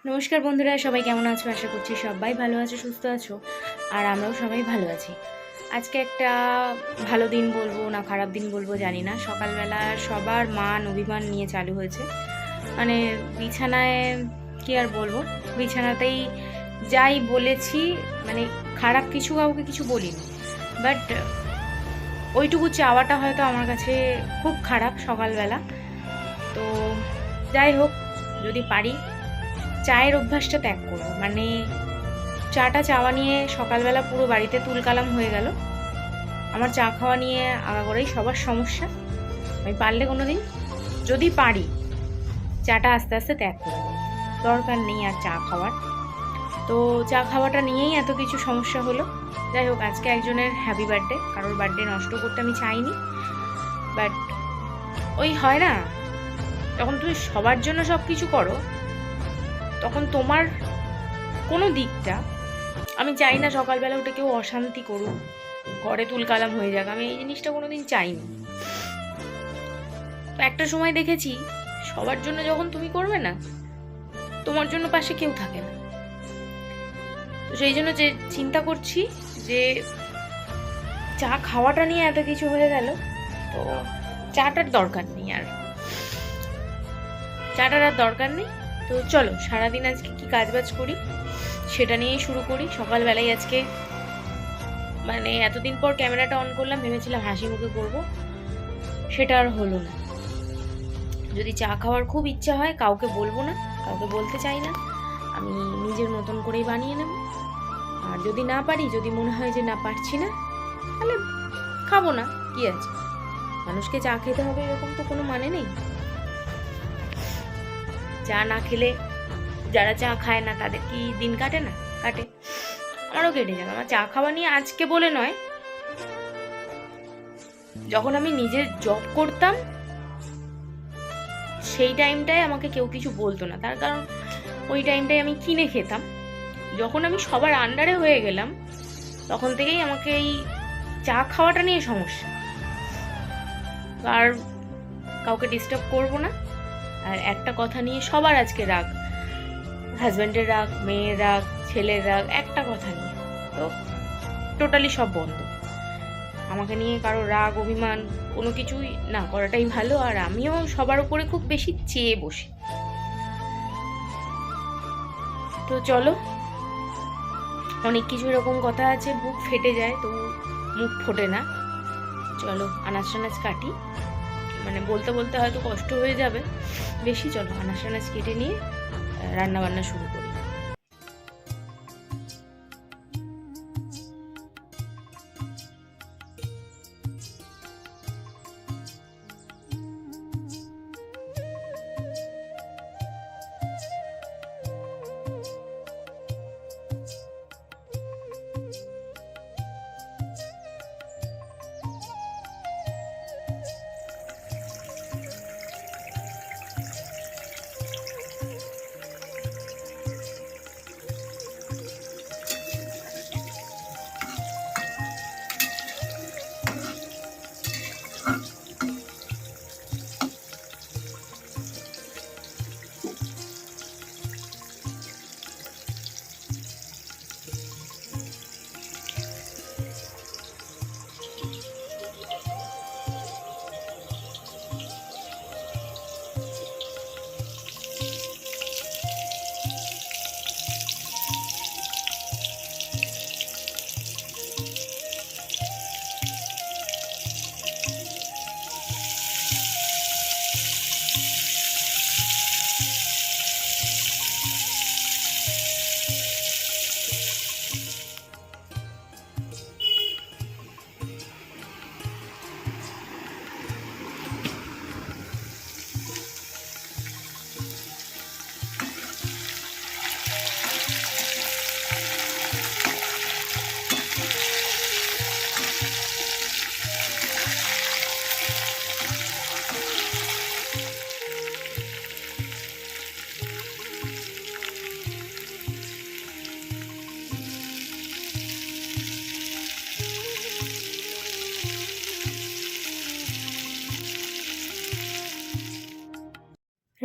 নমস্কার বন্ধুরা, সবাই কেমন আছো? আশা করছি সবাই ভালো আছো, সুস্থ আছো। আর আমরাও সবাই ভালো আছি। আজকে একটা ভালো দিন বলবো না খারাপ দিন বলবো জানি না। সকালবেলা সবার মান অভিমান নিয়ে চালু হয়েছে। মানে বিছানায় কি আর বলবো, বিছানাতেই যাই বলেছি, মানে খারাপ কিছু কাউকে কিছু বলিনি, বাট ওইটুকু চাওয়াটা হয়তো আমার কাছে খুব খারাপ সকালবেলা। তো যাই হোক, যদি পারি চায়ের অভ্যাসটা ত্যাগ করবো। মানে চাটা চাওয়া নিয়ে সকালবেলা পুরো বাড়িতে তুলকালাম হয়ে গেল। আমার চা খাওয়া নিয়ে আগাগোড়াই সবার সমস্যা। আমি পারলে কোনো দিন, যদি পারি, চাটা আস্তে আস্তে ত্যাগ করব। দরকার নেই আর চা খাওয়ার। তো চা খাওয়াটা নিয়েই এত কিছু সমস্যা হলো। যাই হোক, আজকে একজনের হ্যাপি বার্থডে, কারোর বার্থডে নষ্ট করতে আমি চাইনি, বাট ওই হয় না, যখন তুমি সবার জন্য সব কিছু করো তখন তোমার কোনো দিকটা, আমি চাই না সকালবেলা উঠে কেউ অশান্তি করুক, ঘরে তুলকালাম হয়ে যাক, আমি এই জিনিসটা কোনোদিন চাইনি। তো একটা সময় দেখেছি সবার জন্য যখন তুমি করবে না, তোমার জন্য পাশে কেউ থাকে না। তো সেই জন্য যে চিন্তা করছি যে চা খাওয়াটা নিয়ে এত কিছু হয়ে গেল, তো চাটার দরকার নেই, আর চাটার আর দরকার নেই। তো চলো সারাদিন আজকে কি কাজবাজ করি সেটা নিয়েই শুরু করি। সকালবেলায় আজকে, মানে এতদিন পর ক্যামেরাটা অন করলাম, ভেবেছিলাম হাসি মুখে করবো, সেটা আর হলো না। যদি চা খাওয়ার খুব ইচ্ছা হয় কাউকে বলবো না, কাউকে বলতে চাই না, আমি নিজের মতন করেই বানিয়ে নেব। আর যদি না পারি, যদি মনে হয় যে না পারছি না, তাহলে খাবো না, কি আছে। মানুষকে চা খেতে হবে এরকম তো কোনো মানে নেই। চা না খেলে, যারা চা খায় না তাদের কি দিন কাটে না? কাটে, আমারও কেটে যাবে। আমার চা খাওয়া নিয়ে আজকে বলে নয়, যখন আমি নিজে জব করতাম সেই টাইমটায় আমাকে কেউ কিছু বলতো না, তার কারণ ওই টাইমটায় আমি কিনে খেতাম। যখন আমি সবার আন্ডারে হয়ে গেলাম তখন থেকেই আমাকে এই চা খাওয়াটা নিয়ে সমস্যা। আর কাউকে ডিস্টার্ব করব না। আর একটা কথা নিয়ে সবার আজকে রাগ, হাজব্যান্ডের রাগ, মেয়ের রাগ, ছেলের রাগ, একটা কথা নিয়ে। তো টোটালি সব বন্ধ। আমাকে নিয়ে কারো রাগ অভিমান কোনো কিছুই না করাটাই ভালো। আর আমিও সবার উপরে খুব বেশি চেয়ে বসি। তো চলো, অনেক কিছু এরকম কথা আছে, বুক ফেটে যায় তো মুখ ফোটে না। চলো আনাজ টানাজ কাটি, মানে বলতে বলতে হয়তো কষ্ট হয়ে যাবে বেশি। চলো আনাজ টানাজ কেটে নিয়ে রান্না বান্না শুরু করি।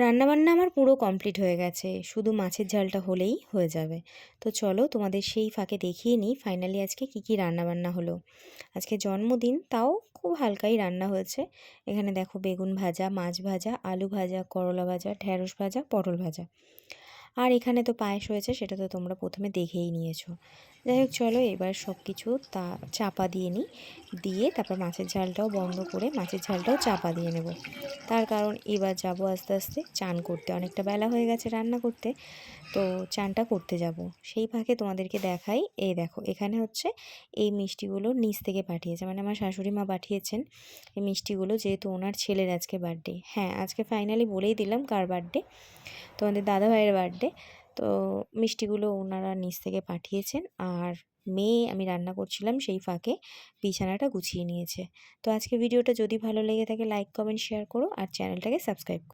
রান্নাবান্না আমার পুরো কমপ্লিট হয়ে গেছে, শুধু মাছের ঝালটা হলেই হয়ে যাবে। তো চলো তোমাদের সেই ফাঁকে দেখিয়ে নিই ফাইনালি আজকে কী কী রান্নাবান্না হলো। আজকে জন্মদিন, তাও খুব হালকাই রান্না হয়েছে। এখানে দেখো বেগুন ভাজা, মাছ ভাজা, আলু ভাজা, করলা ভাজা, ঢ্যাঁড়স ভাজা, পটল ভাজা। আর এখানে তো পায়েস হয়েছে, সেটা তো তোমরা প্রথমে দেখেই নিয়েছো। যাই হোক চলো এবার সব কিছু চাপা দিয়ে নিই, দিয়ে তারপর মাছের ঝালটাও বন্ধ করে মাছের ঝালটাও চাপা দিয়ে নেব। তার কারণ এবার যাব আস্তে আস্তে চান করতে, অনেকটা বেলা হয়ে গেছে রান্না করতে, তো চানটা করতে যাব। সেই ফাঁকে তোমাদেরকে দেখাই, এই দেখো এখানে হচ্ছে এই মিষ্টিগুলো নিচ থেকে পাঠিয়েছে, মানে আমার শাশুড়ি মা পাঠিয়েছেন এই মিষ্টিগুলো, যেহেতু ওনার ছেলের আজকে বার্থডে। হ্যাঁ, আজকে ফাইনালি বলেই দিলাম কার বার্থডে, তোমাদের দাদা ভাইয়ের বার্থডে। তো মিষ্টিগুলো ওনারা নিচ থেকে পাঠিয়েছেন, আর মেয়ে আমি রান্না করছিলাম সেই ফাঁকে বিছানাটা গুছিয়ে নিয়েছে। তো আজকে ভিডিওটা যদি ভালো লেগে থাকে লাইক কমেন্ট শেয়ার করো, আর চ্যানেলটাকে সাবস্ক্রাইব করো।